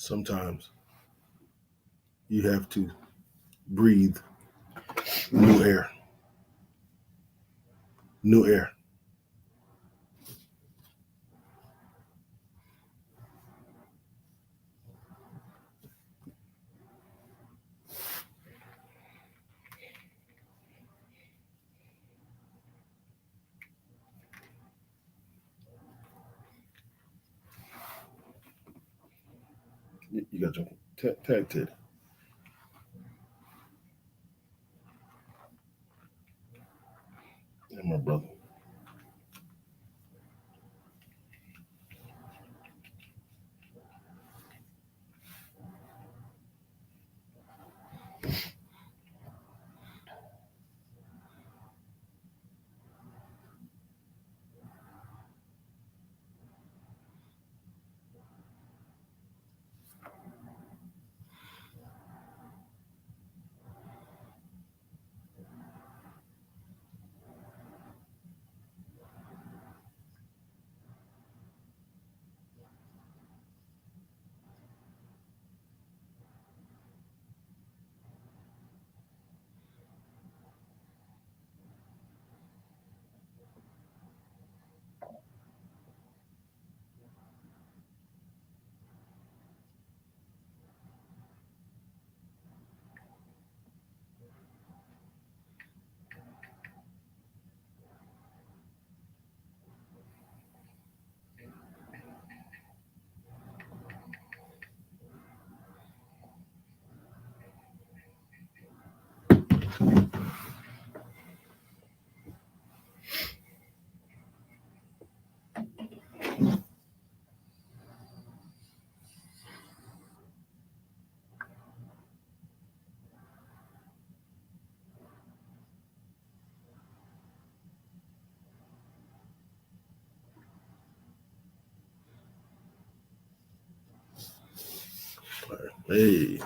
sometimes you have to breathe new air. New air. You got your tag Teddy. And my brother. Hey,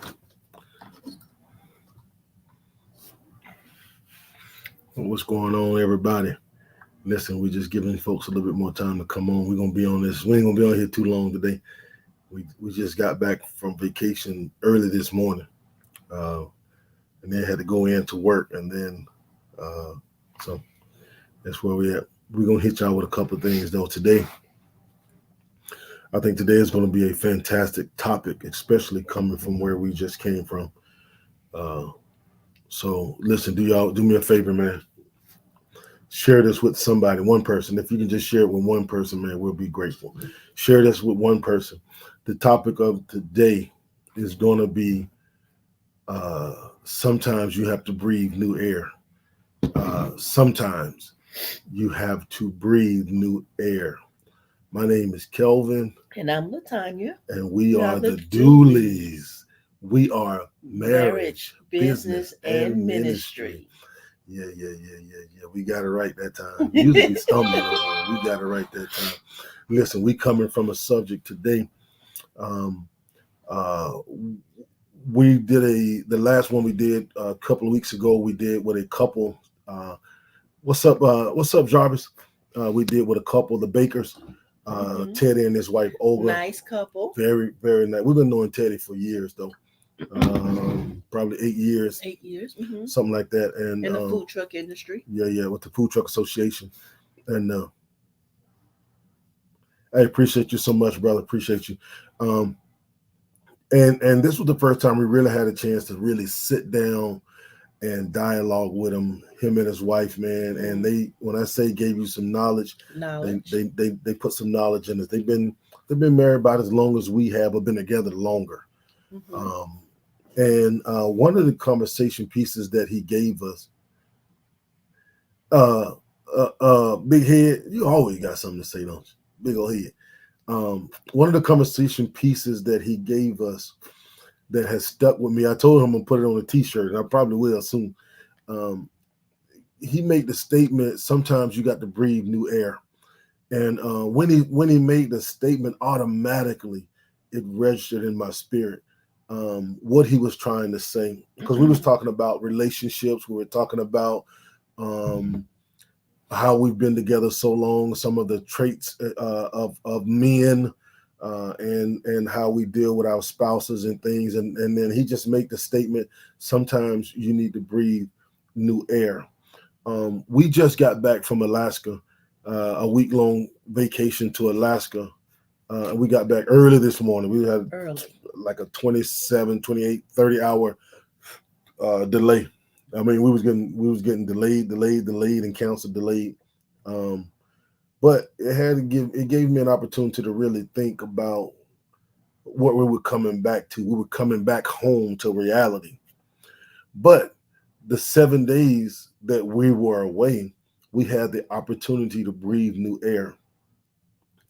what's going on, everybody? Listen, we're just giving folks a little bit more time to come on. We're gonna be on this. We ain't gonna be on here too long today. We just got back from vacation early this morning, uh, and then had to go into work, and then so that's where we at. We're gonna hit y'all with a couple of things though today. I think today is going to be a fantastic topic, especially coming from where we just came from. Uh, so listen, do me a favor, man. Share this with somebody, one person. If you can just share it with one person, man, we'll be grateful. Share this with one person. The topic of today is going to be sometimes you have to breathe new air. Sometimes you have to breathe new air. My name is Kelvin. And I'm Latanya. And we are the Dooleys. We are marriage, business, and ministry. Yeah. We got it right that time. Usually stumbling over. We got it right that time. Listen, we coming from a subject today. We did the last one we did a couple of weeks ago. We did with a couple. What's up, Jarvis? We did with a couple, the Bakers. Teddy and his wife Olga. Nice couple. Very, very nice. We've been knowing Teddy for years, though. Probably 8 years. 8 years. Something like that. And in the food truck industry. Yeah, with the Food Truck Association. And I appreciate you so much, brother. Appreciate you. And this was the first time we really had a chance to really sit down and dialogue with him and his wife, man. And they, when I say gave you some knowledge. They put some knowledge in us. They've been married about as long as we have, or been together longer. And one of the conversation pieces that he gave us, big head, you always got something to say, don't you? Big old head. One of the conversation pieces that he gave us that has stuck with me, I told him I'm gonna put it on a t-shirt, and I probably will soon. He made the statement, sometimes you got to breathe new air. And when he made the statement, automatically it registered in my spirit what he was trying to say. Because we was talking about relationships, we were talking about how we've been together so long, some of the traits of men, and how we deal with our spouses and things. And then he just made the statement, sometimes you need to breathe new air. We just got back from Alaska, a week-long vacation to Alaska. We got back early this morning. We had Early. like a 27, 28, 30 hour delay. I mean, we was getting delayed, and canceled, delayed. But it gave me an opportunity to really think about what we were coming back to. We were coming back home to reality. But the 7 days that we were away, we had the opportunity to breathe new air.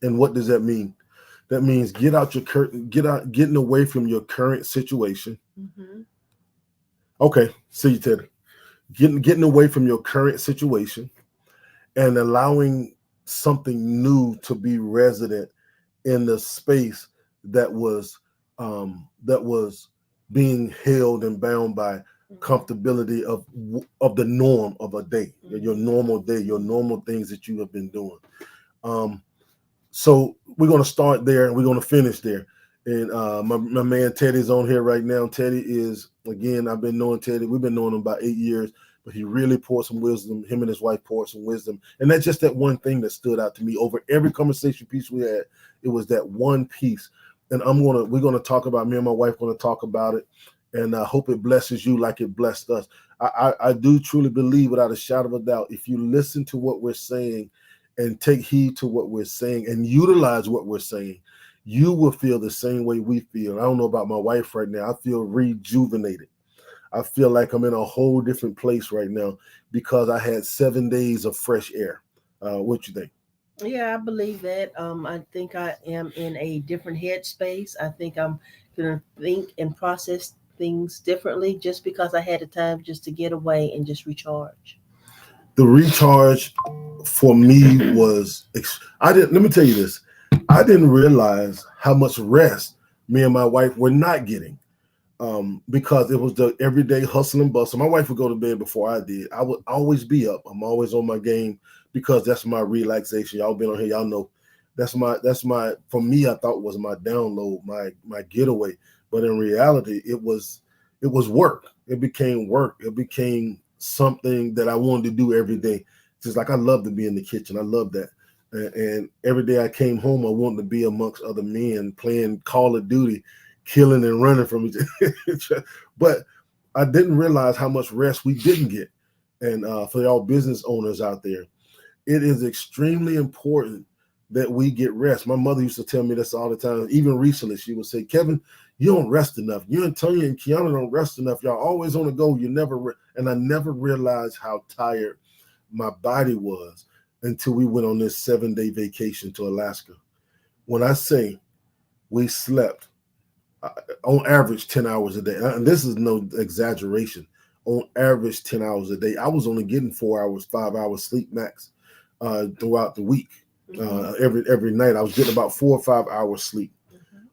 And what does that mean? That means getting away from your current situation. Mm-hmm. Okay, see you, Ted. Getting away from your current situation and allowing something new to be resident in the space that was being held and bound by comfortability of the norm of a day, your normal day, your normal things that you have been doing. So we're going to start there and we're going to finish there. And my man Teddy's on here right now. Teddy is, again, I've been knowing Teddy. We've been knowing him about 8 years, but he really poured some wisdom. Him and his wife poured some wisdom. And that's just that one thing that stood out to me over every conversation piece we had. It was that one piece. And we're going to talk about, me and my wife going to talk about it. And I hope it blesses you like it blessed us. I do truly believe, without a shadow of a doubt, if you listen to what we're saying and take heed to what we're saying and utilize what we're saying, you will feel the same way we feel. I don't know about my wife right now. I feel rejuvenated. I feel like I'm in a whole different place right now because I had 7 days of fresh air. What you think? Yeah, I believe that. I think I am in a different headspace. I think I'm gonna think and process things differently just because I had the time just to get away and just recharge. The recharge for me was, let me tell you this. I didn't realize how much rest me and my wife were not getting, because it was the everyday hustle and bustle. My wife would go to bed before I did. I would always be up. I'm always on my game because that's my relaxation. Y'all been on here, y'all know that's my for me, I thought was my download, my getaway. But in reality, it was work. It became work. It became something that I wanted to do every day. Just like I love to be in the kitchen. I love that. And every day I came home, I wanted to be amongst other men playing Call of Duty, killing and running from each other. But I didn't realize how much rest we didn't get. And for y'all business owners out there, it is extremely important that we get rest. My mother used to tell me this all the time. Even recently, she would say, Kevin, you don't rest enough. You and Tony and Kiana don't rest enough. Y'all always on the go. You never and I never realized how tired my body was until we went on this 7-day vacation to Alaska. When I say we slept on average 10 hours a day, and this is no exaggeration, on average 10 hours a day. I was only getting 4 hours, 5 hours sleep max throughout the week. Every night I was getting about 4 or 5 hours sleep.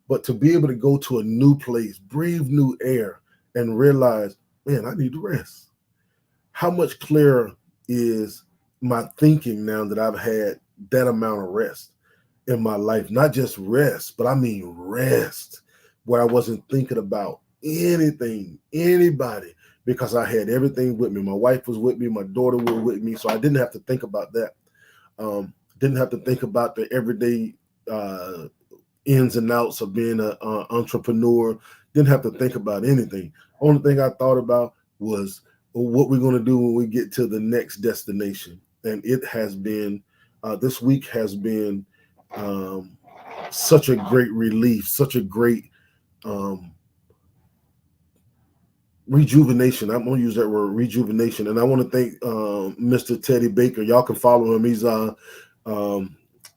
But to be able to go to a new place, breathe new air, and realize, man, I need to rest. How much clearer is my thinking now that I've had that amount of rest in my life? Not just rest, but I mean rest, where I wasn't thinking about anything, anybody, because I had everything with me. My wife was with me, my daughter was with me, so I didn't have to think about that. Didn't have to think about the everyday ins and outs of being an entrepreneur. Didn't have to think about anything. Only thing I thought about was what we're going to do when we get to the next destination. And it has been, this week has been such a great relief, such a great rejuvenation. I'm going to use that word, rejuvenation. And I want to thank Mr. Teddy Baker. Y'all can follow him. He's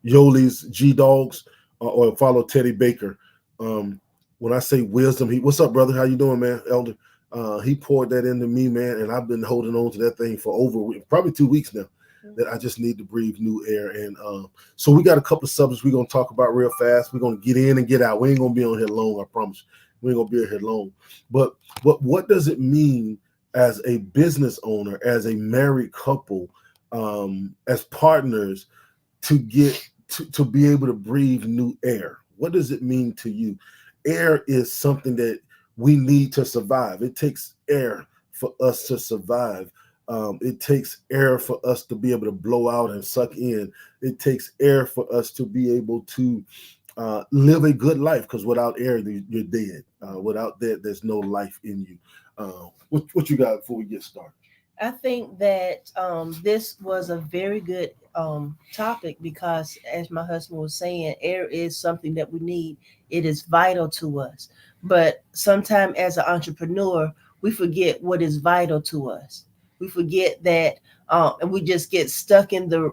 Yoli's G Dogs, or follow Teddy Baker. When I say wisdom, what's up, brother? How you doing, man, Elder? He poured that into me, man, and I've been holding on to that thing for probably 2 weeks now. That I just need to breathe new air. And so we got a couple of subjects we're going to talk about real fast. We're going to get in and get out. We ain't going to be on here long, I promise. We ain't going to be on here long. But what does it mean as a business owner, as a married couple, as partners, to get to be able to breathe new air? What does it mean to you? Air is something that we need to survive. It takes air for us to survive. It takes air for us to be able to blow out and suck in. It takes air for us to be able to live a good life, because without air, you're dead. Without that, there's no life in you. What you got before we get started? I think that this was a very good topic because, as my husband was saying, air is something that we need. It is vital to us. But sometimes, as an entrepreneur, we forget what is vital to us. We forget that, and we just get stuck in the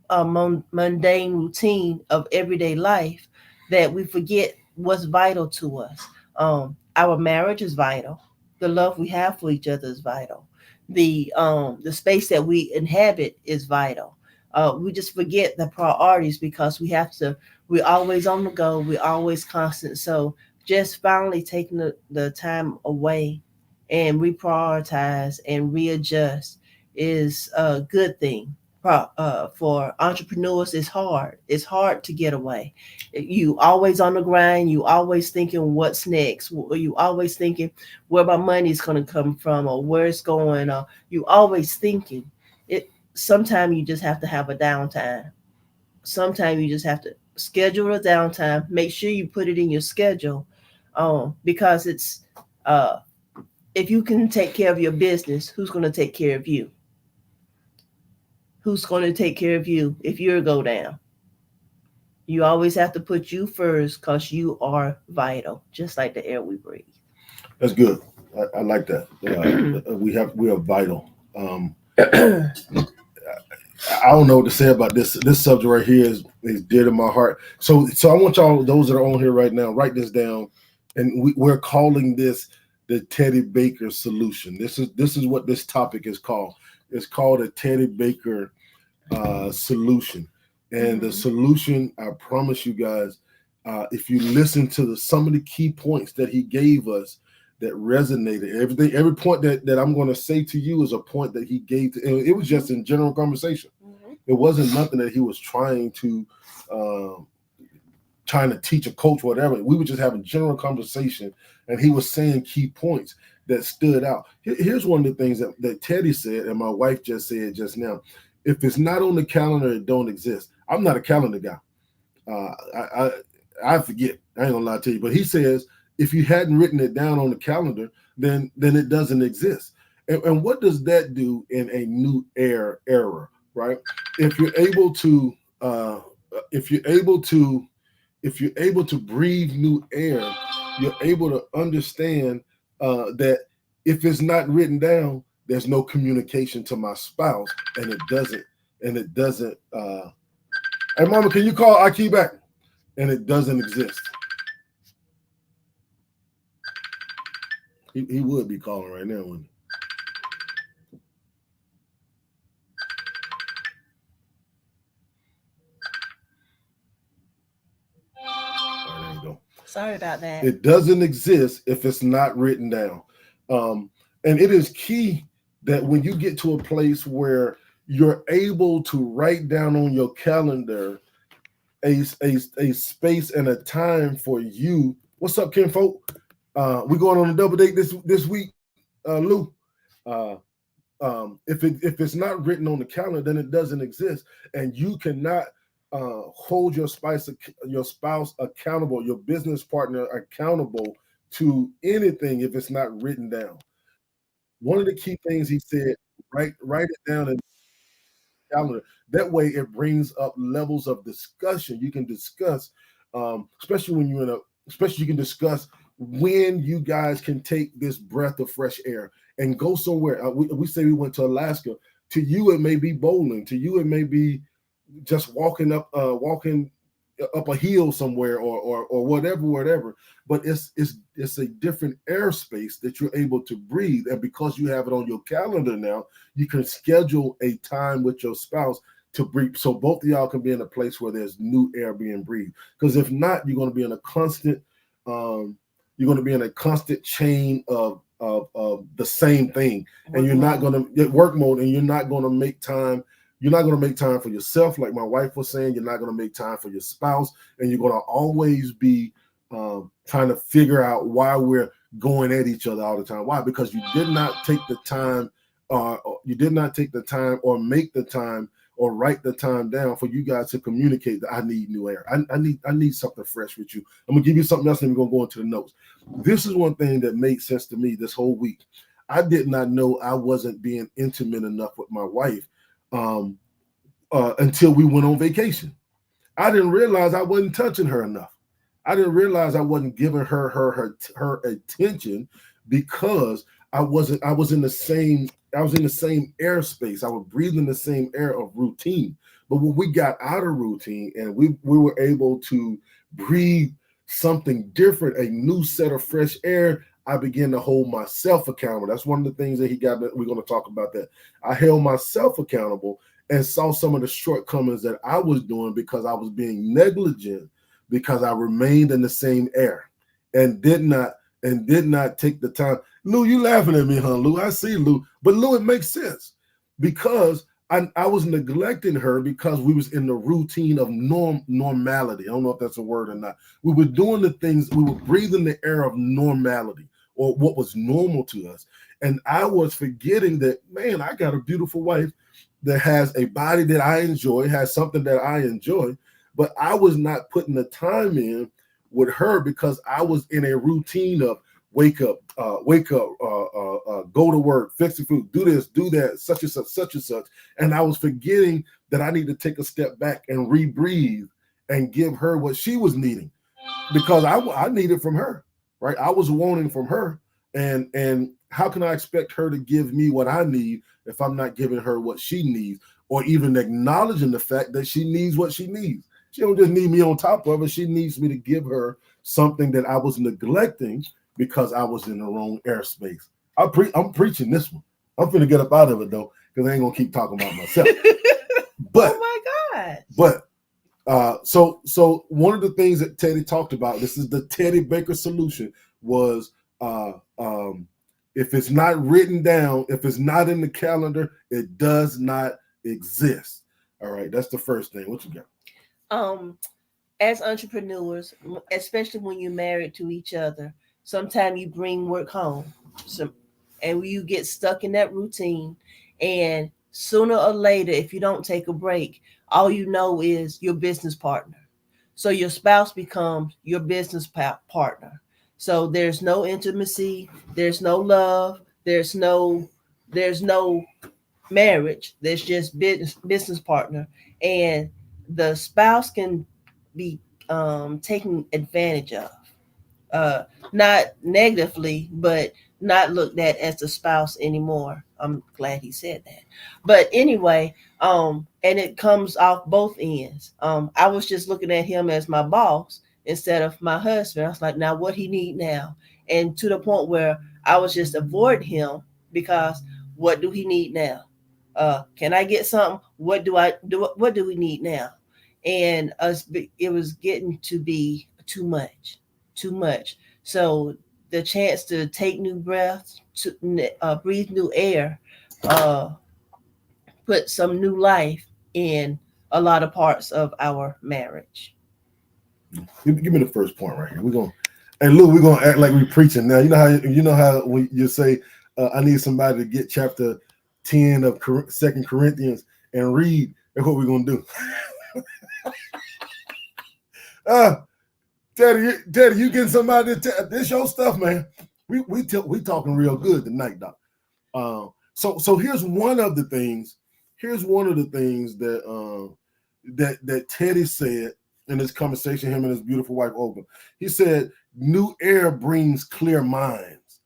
mundane routine of everyday life, that we forget what's vital to us. Our marriage is vital. The love we have for each other is vital. The space that we inhabit is vital. We just forget the priorities because we have to. We're always on the go. We're always constant. So just finally taking the time away and reprioritize and readjust is a good thing. For entrepreneurs, it's hard. It's hard to get away. You always on the grind. You always thinking what's next. You always thinking where my money's going to come from or where it's going. Or you always thinking it. Sometimes you just have to have a downtime. Sometimes you just have to schedule a downtime. Make sure you put it in your schedule, because it's if you can take care of your business, who's going to take care of you? Who's going to take care of you if you go down? You always have to put you first because you are vital, just like the air we breathe. That's good. I like that. We are vital. I don't know what to say about this. This subject right here is dear to my heart. So I want y'all, those that are on here right now, write this down, and we're calling this the Teddy Baker solution. This is what this topic is called. It's called a Teddy Baker solution. And the solution, I promise you guys, if you listen to some of the key points that he gave us that resonated, every point that I'm going to say to you is a point that he gave. It was just in general conversation. It wasn't nothing that he was trying to teach a coach, whatever. We were just having general conversation, and he was saying key points that stood out. Here's one of the things that Teddy said, and my wife just said just now. If it's not on the calendar, it don't exist. I'm not a calendar guy. I forget. I ain't gonna lie to you. But he says if you hadn't written it down on the calendar, then it doesn't exist. And what does that do in a new era, right? If you're able to breathe new air, you're able to understand that if it's not written down, there's no communication to my spouse, and it doesn't. Hey, Mama, can you call Aki back? And it doesn't exist. He would be calling right now, wouldn't he? There you go. Sorry about that. It doesn't exist if it's not written down. And it is key that when you get to a place where you're able to write down on your calendar a space and a time for you. What's up, kinfolk? We going on a double date this week, Lou. If it's not written on the calendar, then it doesn't exist, and you cannot hold your spouse accountable, your business partner accountable to anything if it's not written down. One of the key things he said, write it down in the calendar. That way it brings up levels of discussion. You can discuss, especially when you can discuss when you guys can take this breath of fresh air and go somewhere. We say we went to Alaska. To you, it may be bowling. To you, it may be just walking up a hill somewhere or whatever. But it's a different airspace that you're able to breathe. And because you have it on your calendar now, you can schedule a time with your spouse to breathe, so both of y'all can be in a place where there's new air being breathed. Because if not, you're going to be in a constant chain of the same thing, and you're not going to get work mode, and you're not going to make time You're not going to make time for yourself, like my wife was saying. You're not going to make time for your spouse, and you're going to always be trying to figure out why we're going at each other all the time. Why? Because you did not take the time, or make the time or write the time down for you guys to communicate that I need new air. I need something fresh with you. I'm gonna give you something else, and we're gonna go into the notes. This is one thing that made sense to me this whole week. I did not know I wasn't being intimate enough with my wife until we went on vacation. I didn't realize I wasn't touching her enough. I didn't realize I wasn't giving her attention because I was in the same airspace. I was breathing the same air of routine. But when we got out of routine and we were able to breathe something different, a new set of fresh air, I began to hold myself accountable. That's one of the things that he got. We're going to talk about that. I held myself accountable and saw some of the shortcomings that I was doing because I was being negligent, because I remained in the same air and did not take the time. Lou, you laughing at me, huh, Lou? I see, Lou. But Lou, it makes sense because I was neglecting her because we was in the routine of normality. I don't know if that's a word or not. We were doing the things, we were breathing the air of normality, or what was normal to us. And I was forgetting that, man, I got a beautiful wife that has a body that I enjoy, has something that I enjoy, but I was not putting the time in with her because I was in a routine of wake up, go to work, fix the food, do this, do that, such and such. And I was forgetting that I need to take a step back and rebreathe and give her what she was needing, because I needed from her, right? I was wanting from her. And how can I expect her to give me what I need if I'm not giving her what she needs, or even acknowledging the fact that she needs what she needs? She don't just need me on top of it. She needs me to give her something that I was neglecting because I was in the wrong airspace. I'm preaching this one. I'm finna get up out of it though, because I ain't gonna keep talking about myself. But oh my God. But so one of the things that Teddy talked about, this is the Teddy Baker solution, was if it's not written down, if it's not in the calendar, it does not exist. All right, that's the first thing. What you got? As entrepreneurs, especially when you're married to each other, sometimes you bring work home, and you get stuck in that routine, and sooner or later, if you don't take a break, all you know is your business partner. So your spouse becomes your business partner. So there's no intimacy, there's no love, there's no marriage. There's just business partner, and the spouse can be taken advantage of, not negatively, but not looked at as the spouse anymore. I'm glad he said that. But anyway, and it comes off both ends. I was just looking at him as my boss instead of my husband. I was like, now what he need now? And to the point where I was just avoiding him because what do he need now? Can I get something? What do I do? What do we need now? And it was getting to be too much. So the chance to take new breaths, to breathe new air, put some new life in a lot of parts of our marriage. Give me the first point right here. We're gonna, and Lou, we're gonna act like we're preaching now. You know how when you say, I need somebody to get chapter 10 of 2 Corinthians and read. That's what we're gonna do. Teddy, you getting somebody to this your stuff, man. We talking real good tonight, Doc. So here's one of the things. Here's one of the things that Teddy said in this conversation, him and his beautiful wife Olga. He said, "New air brings clear minds."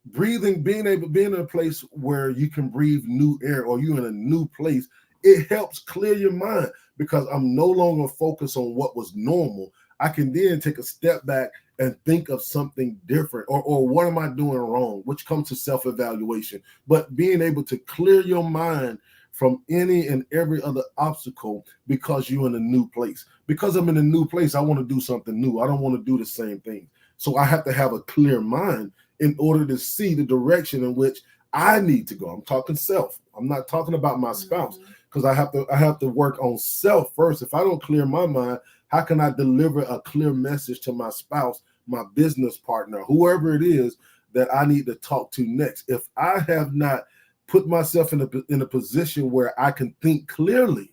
Breathing, being in a place where you can breathe new air, or you're in a new place, it helps clear your mind, because I'm no longer focused on what was normal. I can then take a step back and think of something different, or what am I doing wrong, which comes to self-evaluation. But being able to clear your mind from any and every other obstacle because you're in a new place. Because I'm in a new place, I want to do something new. I don't want to do the same thing. So I have to have a clear mind in order to see the direction in which I need to go. I'm talking self. I'm not talking about my spouse, because I have to work on self first. If I don't clear my mind, how can I deliver a clear message to my spouse, my business partner, whoever it is that I need to talk to next? If I have not put myself in a position where I can think clearly,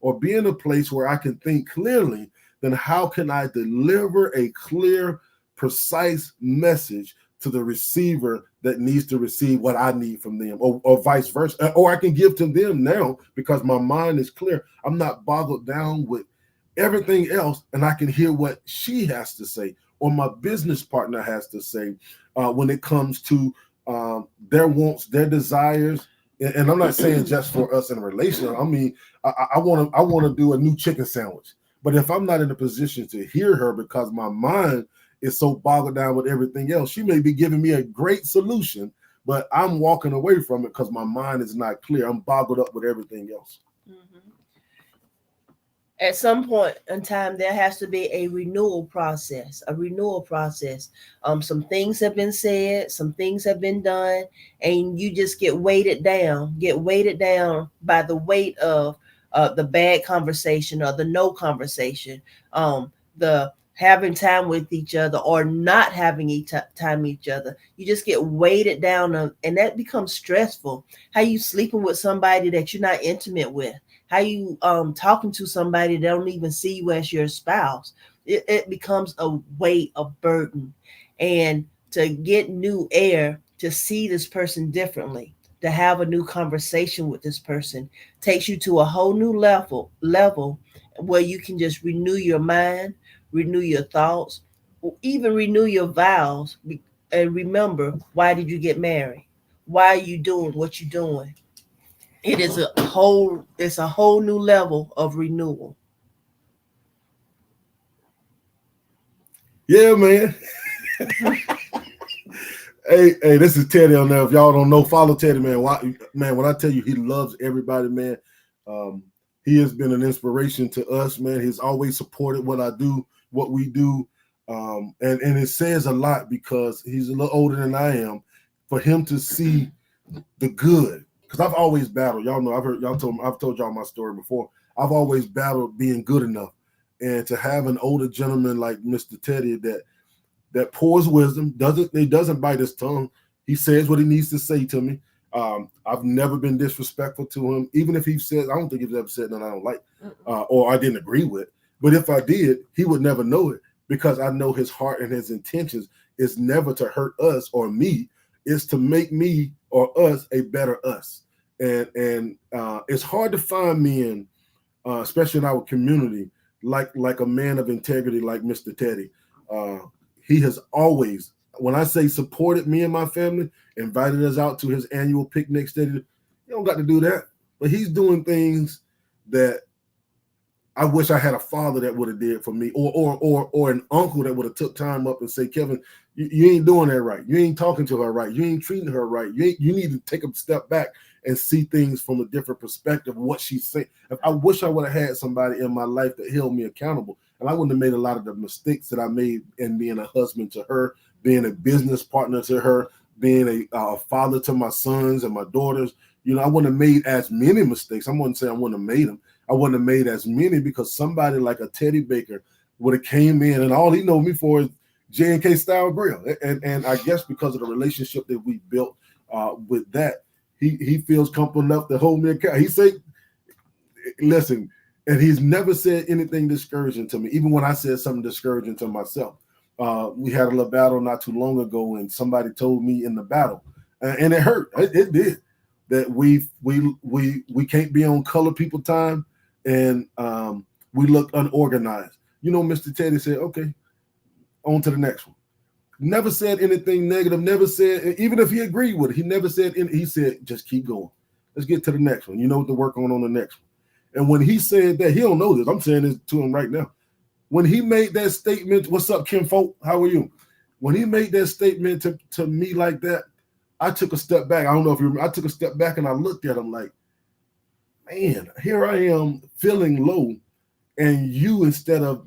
or be in a place where I can think clearly, then how can I deliver a clear, precise message to the receiver that needs to receive what I need from them, or vice versa? Or I can give to them now because my mind is clear. I'm not boggled down with everything else, and I can hear what she has to say, or my business partner has to say, when it comes to their wants, their desires. And I'm not saying just for us in a relationship. I mean, I want to do a new chicken sandwich, but if I'm not in a position to hear her because my mind is so boggled down with everything else, she may be giving me a great solution, but I'm walking away from it because my mind is not clear. I'm boggled up with everything else. At some point in time, there has to be a renewal process. Some things have been said, some things have been done, and you just get weighted down by the weight of the bad conversation or the no conversation, the having time with each other or not having time with each other. You just get weighted down, and that becomes stressful. How you sleeping with somebody that you're not intimate with? How you talking to somebody that don't even see you as your spouse? It becomes a weight, a burden. And to get new air, to see this person differently, to have a new conversation with this person, takes you to a whole new level where you can just renew your mind, renew your thoughts, or even renew your vows. And remember, why did you get married? Why are you doing what you're doing? It's a whole new level of renewal. Yeah, man. Hey, this is Teddy on there. If y'all don't know, follow Teddy, man. Man, when I tell you he loves everybody, man, he has been an inspiration to us, man. He's always supported what we do. And it says a lot because he's a little older than I am, for him to see the good. Because I've always battled. Y'all know, I've told y'all my story before. I've always battled being good enough. And to have an older gentleman like Mr. Teddy that pours wisdom, doesn't bite his tongue. He says what he needs to say to me. I've never been disrespectful to him, even if he says, I don't think he's ever said nothing I don't like, or I didn't agree with. But if I did, he would never know it, because I know his heart and his intentions is never to hurt us or me. It's to make me or us a better us. And it's hard to find men, especially in our community, like a man of integrity like Mr. Teddy. He has always, when I say supported me and my family, invited us out to his annual picnic. You don't got to do that, but he's doing things that I wish I had a father that would have did for me, or an uncle that would have took time up and say, Kevin, you ain't doing that right. You ain't talking to her right. You ain't treating her right. You need to take a step back and see things from a different perspective, what she's saying. I wish I would have had somebody in my life that held me accountable, and I wouldn't have made a lot of the mistakes that I made in being a husband to her, being a business partner to her, being a father to my sons and my daughters. I wouldn't have made as many mistakes. I wouldn't say I wouldn't have made them. I wouldn't have made as many, because somebody like a Teddy Baker would have came in, and all he know me for is J&K Style Grill. And I guess because of the relationship that we built with that, he feels comfortable enough to hold me accountable. He say, listen, and he's never said anything discouraging to me, even when I said something discouraging to myself. We had a little battle not too long ago, and somebody told me in the battle, and it hurt. It did. That we can't be on color people time, and we look unorganized. Mr. Teddy said, okay, on to the next one. Never said anything negative, never said, even if he agreed with it, he never said anything. He said, just keep going. Let's get to the next one. You know what to work on the next one. And when he said that, he don't know this. I'm saying this to him right now. When he made that statement, what's up, Kim Folk? How are you? When he made that statement to me like that, I took a step back. I don't know if you remember. I took a step back and I looked at him like, man, here I am feeling low, and you instead of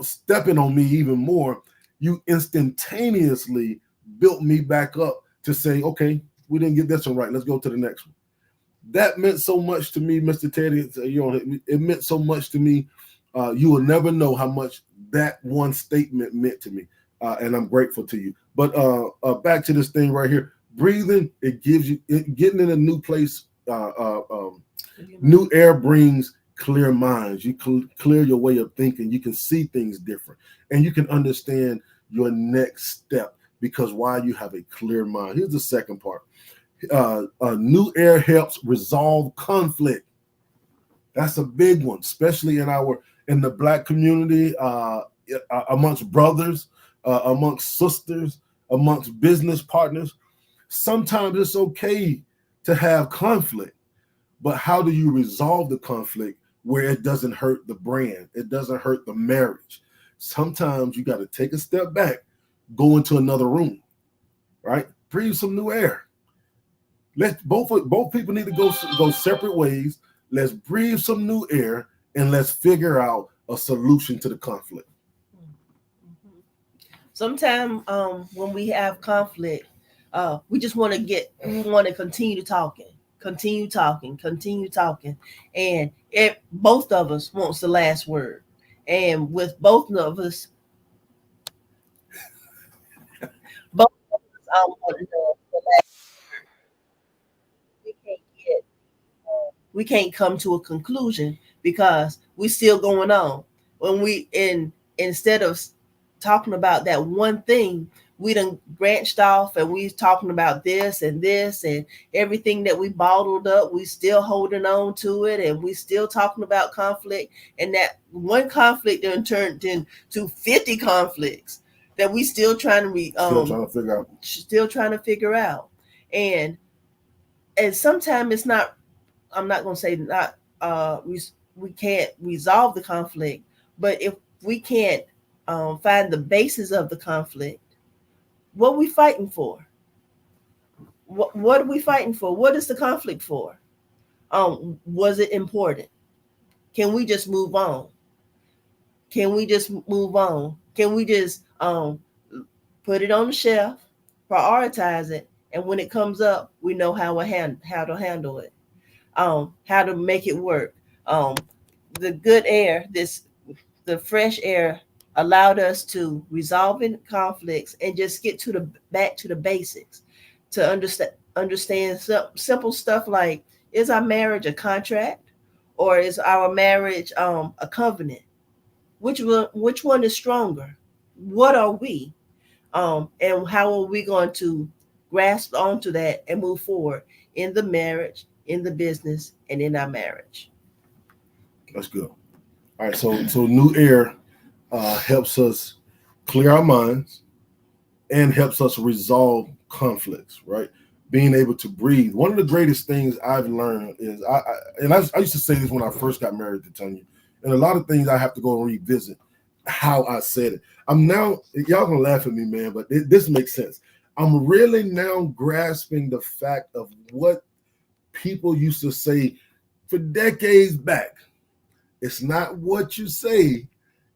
stepping on me even more, you instantaneously built me back up to say, okay, we didn't get this one right. Let's go to the next one. That meant so much to me, Mr. Teddy. It meant so much to me. You will never know how much that one statement meant to me. And I'm grateful to you. But back to this thing right here. Breathing, it gives you, getting in a new place, new air brings clear minds. You can clear your way of thinking. You can see things different. And you can understand your next step because why you have a clear mind. Here's the second part. New air helps resolve conflict. That's a big one, especially in the Black community, amongst brothers, amongst sisters, amongst business partners. Sometimes it's okay to have conflict, but how do you resolve the conflict where it doesn't hurt the brand? It doesn't hurt the marriage. Sometimes you got to take a step back, go into another room, right? Breathe some new air. Let both people need to go separate ways. Let's breathe some new air and let's figure out a solution to the conflict. Sometimes when we have conflict, we just want to continue talking, and both of us wants the last word, and with both of us want the last word. We can't come to a conclusion because we're still going on. Instead of talking about that one thing, we done branched off and we talking about this and everything that we bottled up. We still holding on to it, and we still talking about conflict. And that one conflict then turned into 50 conflicts that we still trying to figure out. And sometimes it's not. I'm not going to say not. We can't resolve the conflict, but if we can't find the basis of the conflict, what are we fighting for? What are we fighting for? What is the conflict for? Was it important? Can we just move on? Can we just put it on the shelf, prioritize it, and when it comes up, we know how to handle it, how to make it work. The good air, the fresh air, allowed us to resolve conflicts and just get back to the basics, to understand simple stuff like, is our marriage a contract or is our marriage a covenant? Which one is stronger? What are we? And how are we going to grasp onto that and move forward in the marriage, in the business, and in our marriage? That's good. All right, so new air helps us clear our minds and helps us resolve conflicts, right? Being able to breathe. One of the greatest things I've learned is, I used to say this when I first got married to Tanya, and a lot of things I have to go and revisit how I said it. I'm now, y'all gonna laugh at me, man, but this makes sense. I'm really now grasping the fact of what people used to say for decades back. It's not what you say,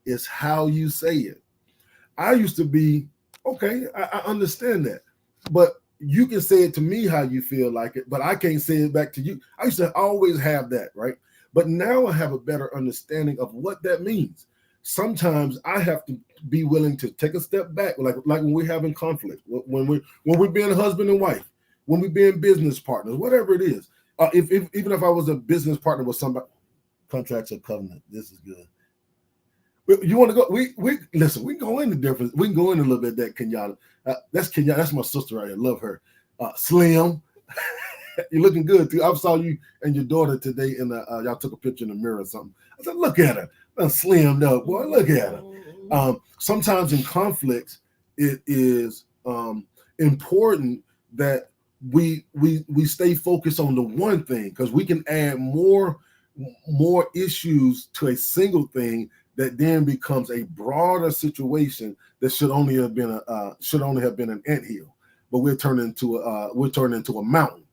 it's how you say it. I used to be, okay, I understand that, but you can say it to me how you feel like it, but I can't say it back to you. I used to always have that, right? But now I have a better understanding of what that means. Sometimes I have to be willing to take a step back, like when we're having conflict, when we're being husband and wife, when we're being business partners, whatever it is. Even if I was a business partner with somebody, contracts or covenant, this is good. You want to go? We listen. We go into difference. We can go in a little bit. That Kenyatta. That's Kenyatta. That's my sister right here. Love her. Slim, you're looking good too. I saw you and your daughter today, and y'all took a picture in the mirror or something. I said, look at her. Slimmed up, boy. Look at her. Sometimes in conflicts, it is important that we stay focused on the one thing, because we can add more issues to a single thing that then becomes a broader situation that should only have been an anthill, but we're turning into a mountain.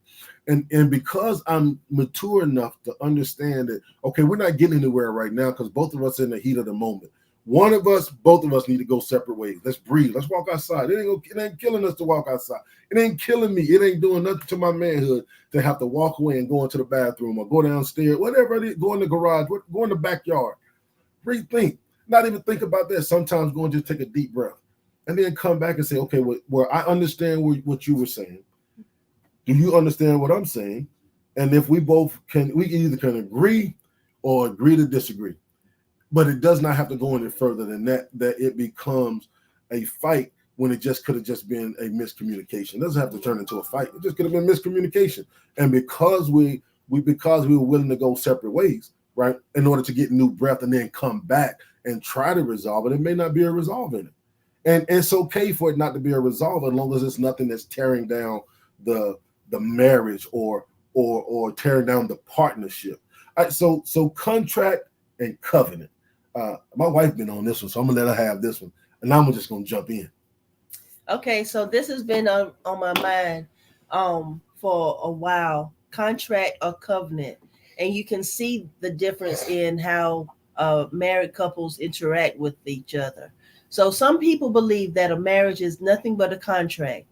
And because I'm mature enough to understand that, okay, we're not getting anywhere right now because both of us are in the heat of the moment. One of us, both of us need to go separate ways. Let's breathe. Let's walk outside. It ain't killing us to walk outside. It ain't killing me. It ain't doing nothing to my manhood to have to walk away and go into the bathroom or go downstairs, whatever it is, go in the garage, go in the backyard. Rethink. Not even think about that. Sometimes go and just take a deep breath and then come back and say, okay, well, I understand what you were saying. Do you understand what I'm saying? And if we either can agree or agree to disagree. But it does not have to go any further than that it becomes a fight when it just could have just been a miscommunication. It doesn't have to turn into a fight. It just could have been miscommunication. And because we were willing to go separate ways, right, in order to get new breath and then come back and try to resolve it, it may not be a resolve in it. And it's okay for it not to be a resolve as long as it's nothing that's tearing down the marriage or tearing down the partnership. All right, so contract and covenant. My wife been on this one, so I'm gonna let her have this one, and I'm just gonna jump in. Okay, so this has been on my mind for a while. Contract or covenant, and you can see the difference in how married couples interact with each other. So some people believe that a marriage is nothing but a contract.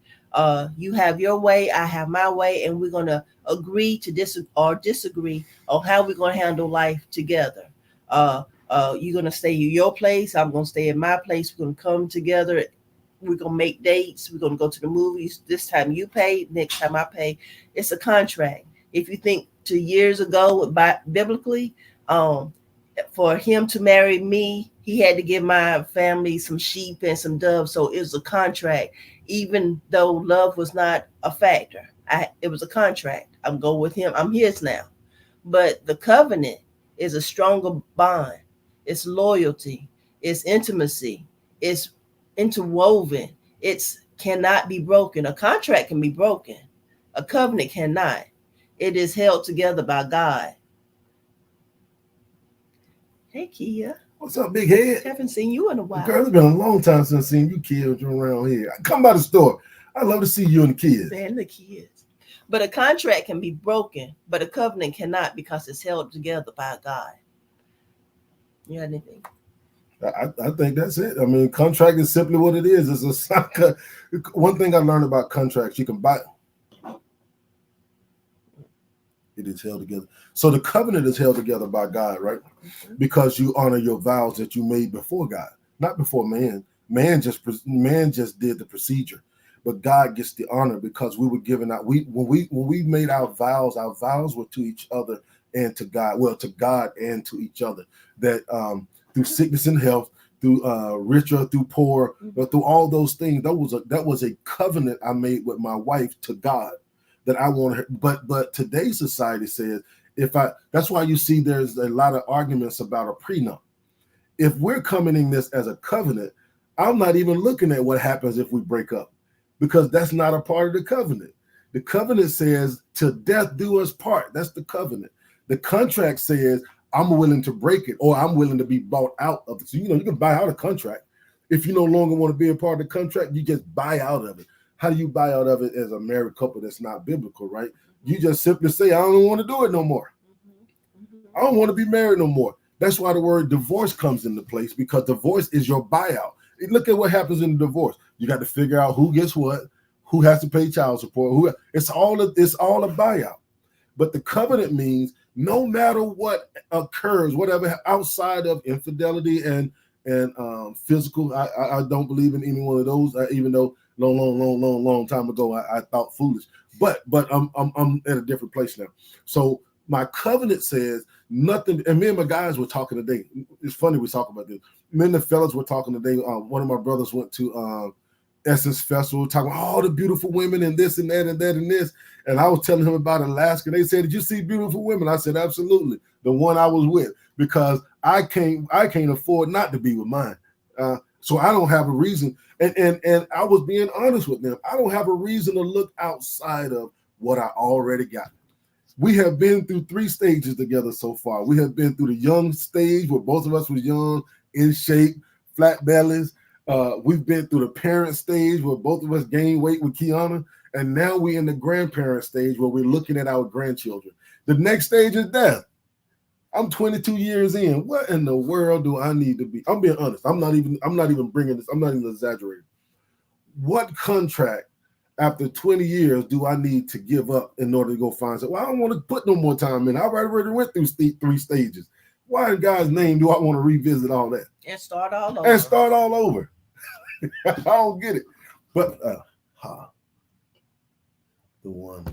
You have your way, I have my way, and we're gonna agree to disagree on how we're gonna handle life together. You're gonna stay at your place, I'm gonna stay at my place. We're gonna come together. We're gonna make dates. We're gonna go to the movies. This time you pay, next time I pay. It's a contract. If you think to years ago, biblically, for him to marry me, he had to give my family some sheep and some doves. So it was a contract, even though love was not a factor. It was a contract. I'm going with him. I'm his now. But the covenant is a stronger bond. It's loyalty. It's intimacy. It's interwoven. It's cannot be broken. A contract can be broken. A covenant cannot. It is held together by God. Hey, Kia. What's up, big head? Haven't seen you in a while. Girl, it's been a long time since I've seen you kids around here. I come by the store. I love to see you and the kids. And the kids. But a contract can be broken, but a covenant cannot because it's held together by God. You got anything? I think that's it. I mean, contract is simply what it is. It's one thing I learned about contracts, you can buy it is held together. So the covenant is held together by God, right? Mm-hmm. Because you honor your vows that you made before God, not before man. Man just did the procedure, but God gets the honor because we were given out. When we made our vows were to each other and to God. Well, to God and to each other. That through sickness and health, through rich or through poor, but through all those things, that was a covenant I made with my wife to God. That I want her, but today's society says that's why you see there's a lot of arguments about a prenup. If we're coming in this as a covenant, I'm not even looking at what happens if we break up, because that's not a part of the covenant. The covenant says till death do us part. That's the covenant. The contract says I'm willing to break it or I'm willing to be bought out of it. So you can buy out a contract. If you no longer want to be a part of the contract, you just buy out of it. How do you buy out of it as a married couple that's not biblical, right? You just simply say, I don't want to do it no more. I don't want to be married no more. That's why the word divorce comes into place, because divorce is your buyout. Look at what happens in the divorce. You got to figure out who gets what, who has to pay child support. It's all a buyout. But the covenant means no matter what occurs, whatever outside of infidelity and physical, I don't believe in any one of those, even though long time ago I thought foolish, but I'm at a different place now. So my covenant says nothing. And me and my guys were talking today. It's funny we talk about this. Me and the fellas were talking today. One of my brothers went to Essence Festival, talking about all the beautiful women and this and that and that and this. And I was telling him about Alaska. They said, "Did you see beautiful women?" I said, "Absolutely." The one I was with, because I can't afford not to be with mine. So I don't have a reason. And I was being honest with them. I don't have a reason to look outside of what I already got. We have been through 3 stages together so far. We have been through the young stage where both of us was young, in shape, flat bellies. We've been through the parent stage where both of us gained weight with Kiana. And now we're in the grandparent stage where we're looking at our grandchildren. The next stage is death. I'm 22 years in. What in the world do I need to be? I'm being honest. I'm not even bringing this. I'm not even exaggerating. What contract after 20 years do I need to give up in order to go find something? Well, I don't want to put no more time in. I already went through 3 stages. Why in God's name do I want to revisit all that? And start all over. I don't get it. But the one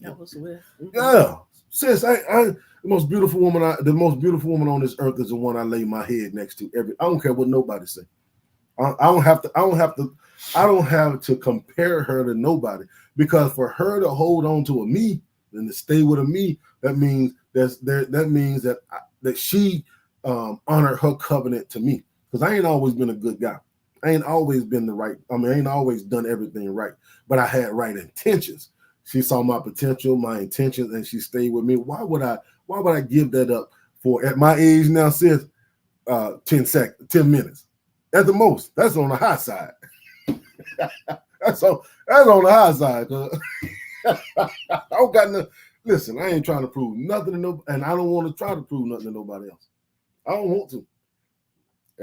I was with. Yeah. Sis, the most beautiful woman on this earth is the one I lay my head next to. I don't care what nobody say. I don't have to compare her to nobody, because for her to hold on to a me and to stay with a me, that means that she honored her covenant to me. Because I ain't always been a good guy. I ain't always been I ain't always done everything right, but I had right intentions. She saw my potential, my intentions, and she stayed with me. Why would I give that up for, at my age now, sis, 10 minutes? At the most. That's on the high side. that's on the high side. I don't got no. Listen, I ain't trying to prove nothing to nobody, and I don't want to try to prove nothing to nobody else. I don't want to.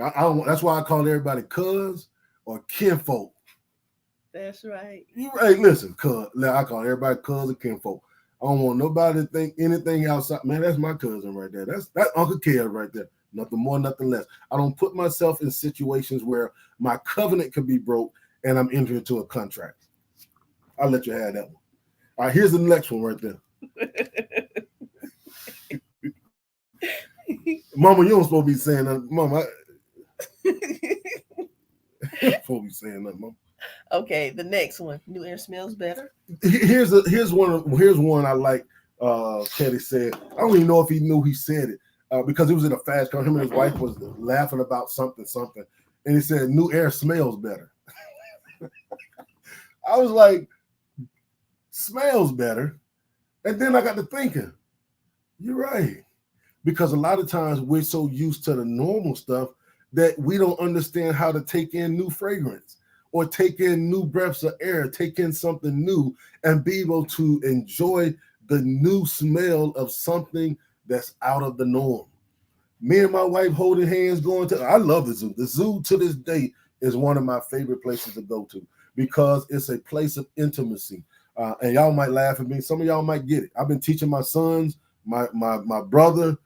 I don't. That's why I call everybody cuz or kinfolk. That's right. Hey, listen, cuz. I call everybody cuz or kinfolk. I don't want nobody to think anything outside. Man, that's my cousin right there. That's Uncle Kev right there. Nothing more, nothing less. I don't put myself in situations where my covenant could be broke and I'm entering into a contract. I'll let you have that one. All right, here's the next one right there. Mama, you don't supposed to be saying that. Mama, you don't supposed to be saying that, Mama. Okay, the next one. New air smells better. Here's one I like. Teddy said. I don't even know if he knew he said it because it was in a fast car. Him and his wife was laughing about something, and he said, "New air smells better." I was like, "Smells better," and then I got to thinking, "You're right," because a lot of times we're so used to the normal stuff that we don't understand how to take in new fragrance, or take in new breaths of air, take in something new, and be able to enjoy the new smell of something that's out of the norm. Me and my wife holding hands going to, I love the zoo. The zoo to this day is one of my favorite places to go to because it's a place of intimacy. And y'all might laugh at me. Some of y'all might get it. I've been teaching my sons, my brother,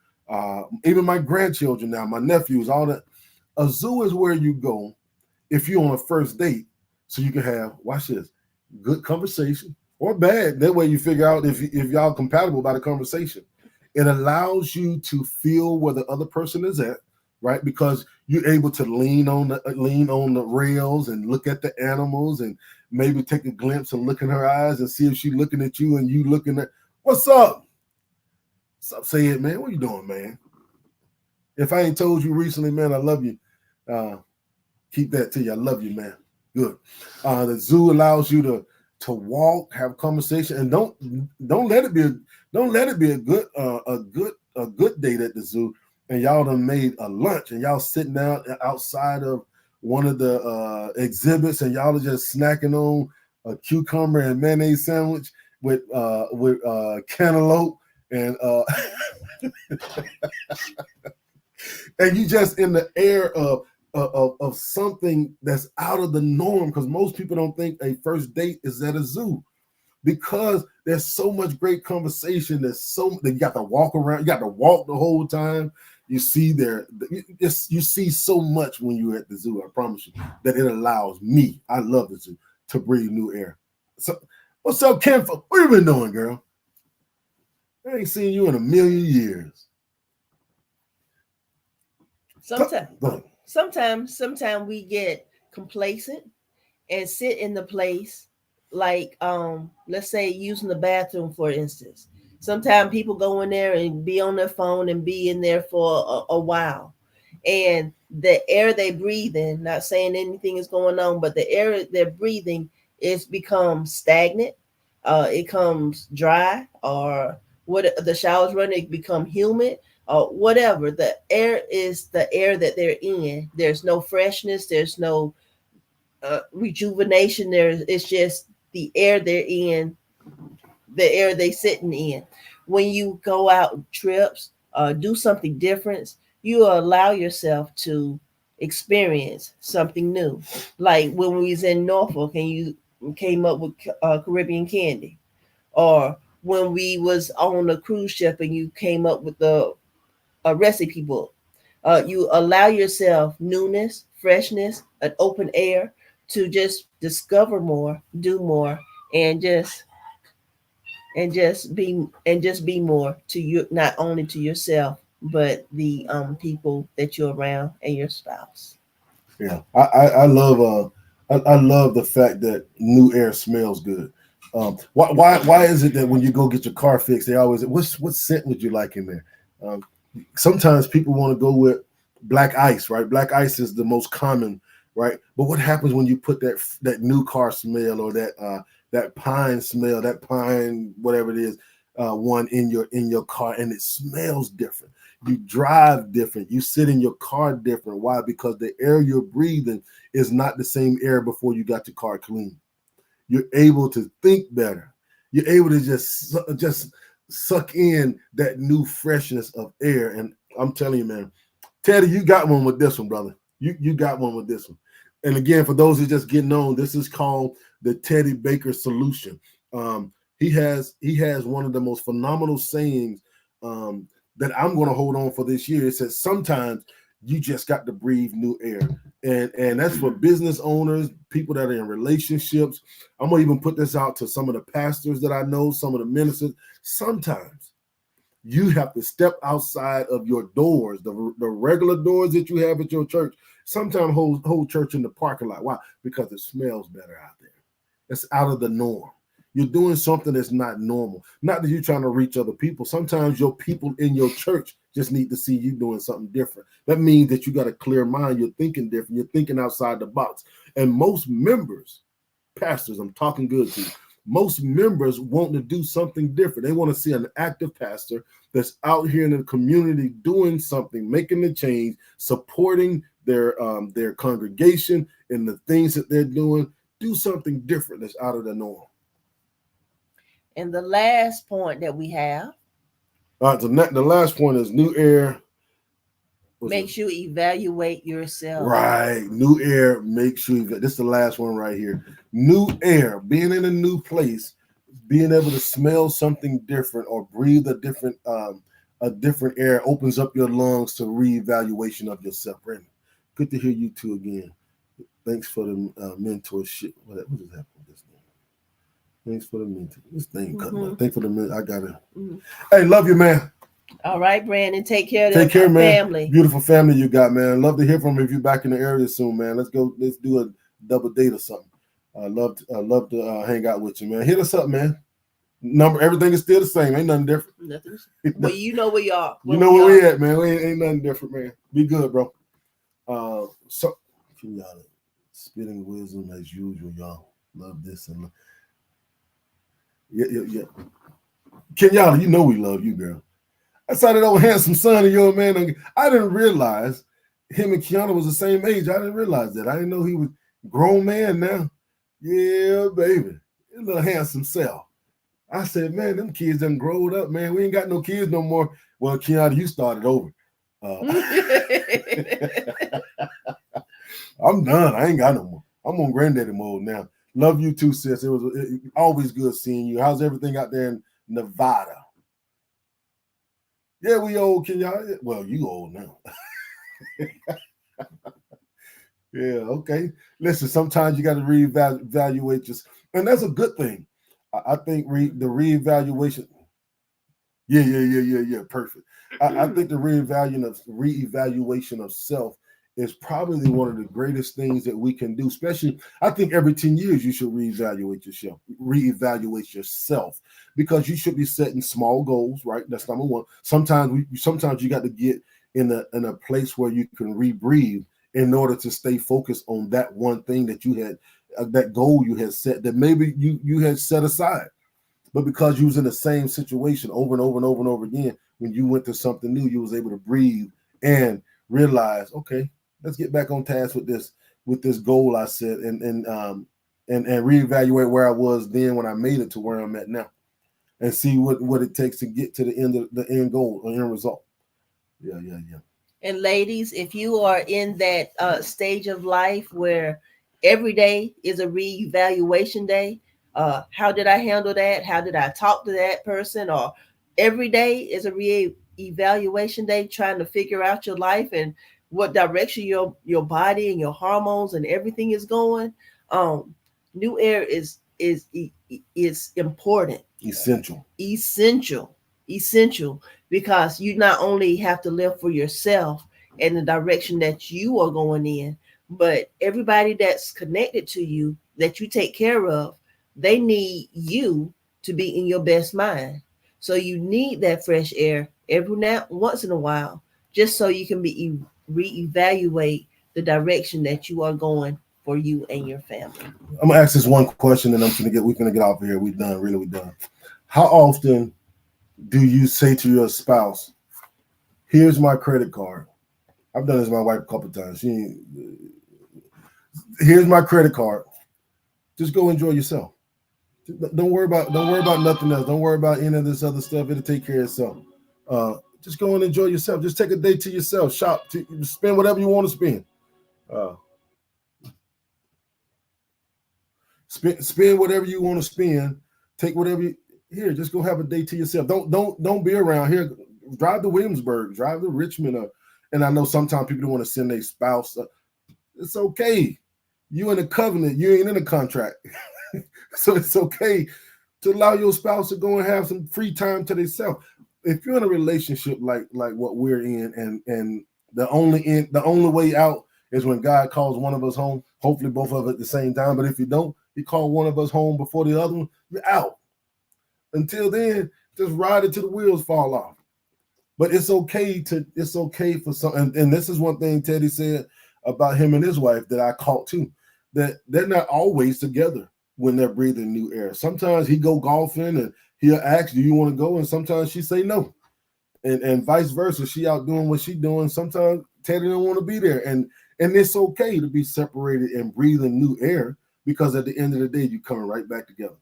even my grandchildren now, my nephews, all that. A zoo is where you go if you're on a first date, so you can have, watch this, good conversation or bad. That way you figure out if y'all compatible by the conversation. It allows you to feel where the other person is at, right? Because you're able to lean on the rails and look at the animals and maybe take a glimpse and look in her eyes and see if she's looking at you and you looking at, what's up? What's up? Say it, man. What you doing, man? If I ain't told you recently, man, I love you. Keep that to you. I love you, man. Good. The zoo allows you to walk, have conversation, and don't let it be a good date at the zoo. And y'all done made a lunch, and y'all sitting outside of one of the exhibits, and y'all are just snacking on a cucumber and mayonnaise sandwich with cantaloupe and and you just in the air of something that's out of the norm, because most people don't think a first date is at a zoo because there's so much great conversation. You got to walk around, you got to walk the whole time. You see you see so much when you're at the zoo. I promise you that it allows me, I love the zoo, to breathe new air. So, what's up, Kim? What you been doing, girl? I ain't seen you in a million years. Sometimes we get complacent and sit in the place, like let's say using the bathroom, for instance. Sometimes people go in there and be on their phone and be in there for a while, and the air they breathe in, not saying anything is going on, but the air they're breathing is become stagnant, it comes dry, or what the showers running, it become humid, or whatever. The air is the air that they're in. There's no freshness, there's no rejuvenation. It's just the air they're in, the air they sitting in. When you go out trips, do something different, you allow yourself to experience something new. Like when we was in Norfolk and you came up with Caribbean candy, or when we was on a cruise ship and you came up with the a recipe book. You allow yourself newness, freshness, an open air to just discover more, do more, and just be more to you, not only to yourself but the people that you're around and your spouse. Yeah, I love I love the fact that new air smells good. Why is it that when you go get your car fixed, they always what scent would you like in there? Sometimes people want to go with black ice, right? Black ice is the most common, right? But what happens when you put that new car smell or that pine smell, that pine whatever it is, one in your car, and it smells different. You drive different. You sit in your car different. Why? Because the air you're breathing is not the same air before you got your car clean. You're able to think better. You're able to just suck in that new freshness of air. And I'm telling you, man, Teddy, you got one with this one, brother. You got one with this one. And again, for those who just getting on, this is called the Teddy Baker Solution. He has one of the most phenomenal sayings that I'm going to hold on for this year. It says sometimes you just got to breathe new air, and that's for business owners, people that are in relationships. I'm gonna even put this out to some of the pastors that I know, some of the ministers. Sometimes you have to step outside of your doors, the regular doors that you have at your church. Sometimes hold church in the parking lot. Why? Because it smells better out there. It's out of the norm. You're doing something that's not normal. Not that you're trying to reach other people. Sometimes your people in your church just need to see you doing something different. That means that you got a clear mind. You're thinking different. You're thinking outside the box. And most members, pastors, I'm talking good to you, most members want to do something different. They want to see an active pastor that's out here in the community doing something, making the change, supporting their congregation and the things that they're doing. Do something different that's out of the norm. And the last point that we have All right, so the last point is new air. makes you evaluate yourself. Right, new air makes you. This is the last one right here. New air, being in a new place, being able to smell something different or breathe a different air opens up your lungs to reevaluation of yourself. Brandon, good to hear you two again. Thanks for the mentorship. What is happening with this name? Thanks for the mentor. This thing cutting up. Thanks for the mentor. I got it. Hey, love you, man. All right, Brandon. Take care of Take care, man. family. Beautiful family you got, man. Love to hear from you if you're back in the area soon, man. Let's go. Let's do a double date or something. I love to hang out with you, man. Hit us up, man. Everything is still the same. Ain't nothing different. Nothing. Well, you know where you are. You know where we at, man. We ain't nothing different, man. Be good, bro. So y'all spitting wisdom as usual, y'all. Love this and yeah. Kenyatta, you know we love you, girl. I saw that old handsome son of yours, man. I didn't realize him and Kiana was the same age. I didn't realize that. I didn't know he was a grown man now. Yeah, baby. A little handsome self. I said, man, them kids done growed up, man. We ain't got no kids no more. Well, Kiana, you started over. I'm done. I ain't got no more. I'm on granddaddy mode now. Love you too, sis. It was always good seeing you. How's everything out there in Nevada? Yeah, we old, Kenyatta. Well, you old now. Yeah, okay. Listen, sometimes you got to reevaluate yourself, and that's a good thing. I think the reevaluation. Yeah. Perfect. I think the reevaluation of self is probably one of the greatest things that we can do. Especially, I think every 10 years you should reevaluate yourself, because you should be setting small goals. Right, that's number one. Sometimes you got to get in a place where you can rebreathe in order to stay focused on that one thing that you had, that goal you had set, that maybe you had set aside. But because you was in the same situation over and over and over and over again, when you went to something new, you was able to breathe and realize, okay, let's get back on task with this goal I set, and reevaluate where I was then when I made it to where I'm at now, and see what it takes to get to the end goal or end result. Yeah. And ladies, if you are in that stage of life where every day is a reevaluation day, how did I handle that? How did I talk to that person? Or every day is a reevaluation day, trying to figure out your life and what direction your body and your hormones and everything is going. Um, New air is important, essential, essential, because you not only have to live for yourself and the direction that you are going in, but everybody that's connected to you that you take care of, they need you to be in your best mind. So you need that fresh air every now once in a while, just so you can be reevaluate the direction that you are going for you and your family. I'm gonna ask this one question, and we're gonna get off of here. We done, really, we done. How often do you say to your spouse, "Here's my credit card"? I've done this with my wife a couple of times. Here's my credit card. Just go enjoy yourself. Don't worry about nothing else. Don't worry about any of this other stuff. It'll take care of itself. Just go and enjoy yourself. Just take a day to yourself. Shop. Spend whatever you want to spend. Spend whatever you want to spend. Take whatever here. Just go have a day to yourself. Don't be around here. Drive to Williamsburg. Drive to Richmond. And I know sometimes people don't want to send their spouse. It's okay. You in a covenant. You ain't in a contract. So it's okay to allow your spouse to go and have some free time to themselves. If you're in a relationship like what we're in, and the only way out is when God calls one of us home. Hopefully both of us at the same time. But if you don't, He called one of us home before the other one, you're out. Until then, just ride it till the wheels fall off. But it's okay for some. And this is one thing Teddy said about him and his wife that I caught too, that they're not always together when they're breathing new air. Sometimes he go golfing and he'll ask, "Do you want to go?" And sometimes she say no. And vice versa. She out doing what she doing. Sometimes Teddy don't want to be there. And it's okay to be separated and breathing new air, because at the end of the day, you're coming right back together.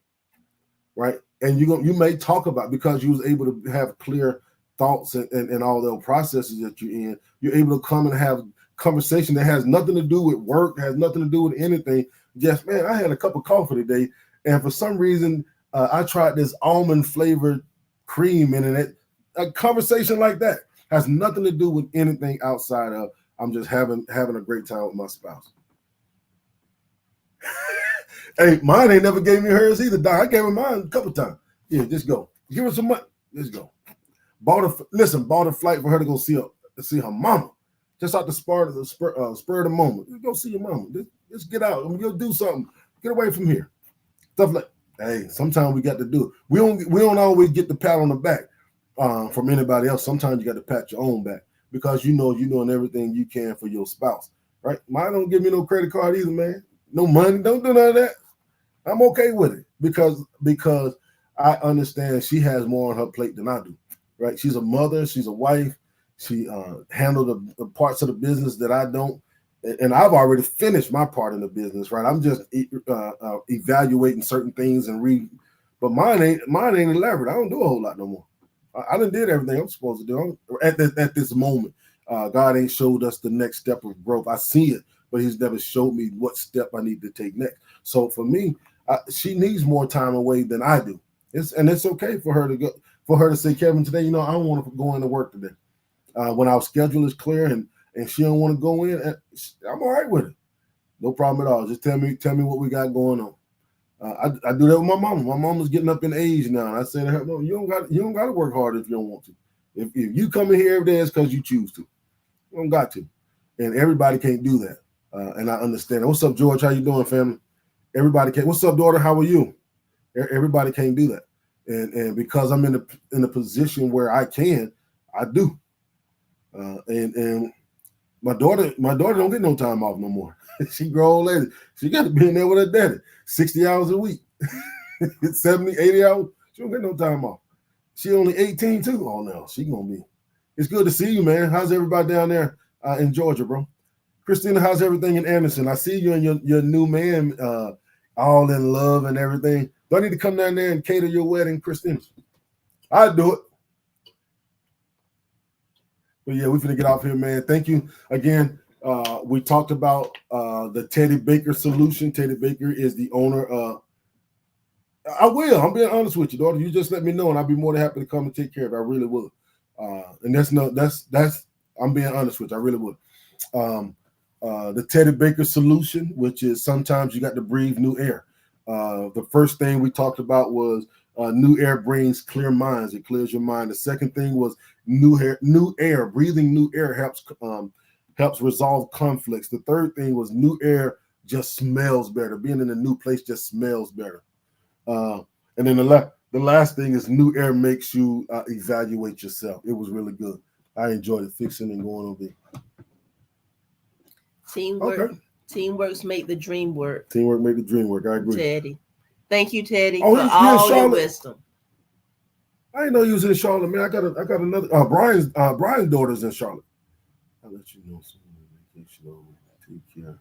Right? And you may talk about, because you was able to have clear thoughts and all the processes that you're in, you're able to come and have conversation that has nothing to do with work, has nothing to do with anything. Just, man, I had a cup of coffee today, and for some reason, I tried this almond flavored cream in it. A conversation like that has nothing to do with anything outside of I'm just having a great time with my spouse. Hey, mine ain't never gave me hers either, Doc. I gave her mine a couple times. Yeah, just go. Give her some money. Let's go. Bought a flight for her to go see her mama. Just out the spur of the moment. Just go see your mama. Just get out. Go do something. Get away from here. Stuff like, hey, sometimes we got to do it. We don't always get the pat on the back from anybody else. Sometimes you got to pat your own back, because you know you're doing everything you can for your spouse. Right? Mine don't give me no credit card either, man. No money. Don't do none of that. I'm okay with it because I understand she has more on her plate than I do. Right? She's a mother. She's a wife. She handled the parts of the business that I don't, and I've already finished my part in the business. Right? I'm just evaluating certain things but mine ain't elaborate. I don't do a whole lot no more. I done did everything I'm supposed to do at this moment. God ain't showed us the next step of growth. I see it, but He's never showed me what step I need to take next. So for me, she needs more time away than I do. It's okay for her to go. For her to say, "Kevin, today, I don't want to go into work today. When our schedule is clear and she don't want to go in, I'm all right with it. No problem at all. Just tell me what we got going on." I do that with my mama. My mama's getting up in age now, and I say to her, "No, you don't got to work hard if you don't want to. If you come in here every day, it's because you choose to. You don't got to." And everybody can't do that. And I understand. What's up, George? How you doing, family? Everybody can't. What's up, daughter? How are you? Everybody can't do that. And because I'm in a position where I can, I do. And my daughter don't get no time off no more. She grown old lady. She got to be in there with her daddy 60 hours a week. 70, 80 hours. She don't get no time off. She only 18 too. Oh no, she gonna be. It's good to see you, man. How's everybody down there in Georgia, bro? Christina, how's everything in Anderson? I see you and your new man all in love and everything. Do I need to come down there and cater your wedding, Christina? I'd do it. But yeah, we're gonna get off here, man. Thank you again. We talked about the Teddy Baker solution. Teddy Baker is the owner. I will. I'm being honest with you, daughter. You just let me know, and I'll be more than happy to come and take care of it. I really will. And that's. I'm being honest with you. I really would. The Teddy Baker solution, which is sometimes you got to breathe new air. The first thing we talked about was new air brings clear minds. It clears your mind. The second thing was new air. Breathing new air helps resolve conflicts. The third thing was new air just smells better. Being in a new place just smells better. And then the last thing is new air makes you evaluate yourself. It was really good. I enjoyed it, fixing and going over it. Teamwork. Okay. Teamworks make the dream work. Teamwork make the dream work. I agree. Teddy. Thank you, Teddy, Oh, for he's all your Charlotte. wisdom. I didn't know he was in Charlotte, man. I got another. Brian's daughter's in Charlotte. I'll let you know soon. Take care.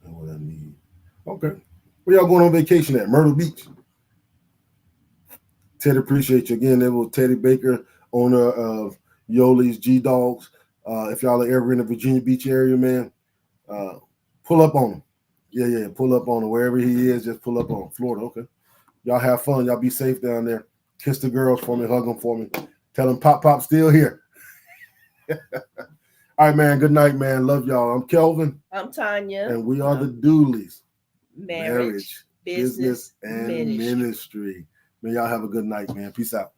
And what I need. Okay. Where y'all going on vacation at? Myrtle Beach. Teddy, appreciate you again. That was Teddy Baker, owner of Yoli's G Dogs. If y'all are ever in the Virginia Beach area, man, pull up on him. Yeah, pull up on him. Wherever he is, just pull up on him. Florida, okay. Y'all have fun. Y'all be safe down there. Kiss the girls for me. Hug them for me. Tell them Pop still here. All right, man. Good night, man. Love y'all. I'm Kelvin. I'm Tanya. And we are the Dooleys. Marriage, business, and ministry. Man, y'all have a good night, man. Peace out.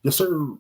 Yes, sir.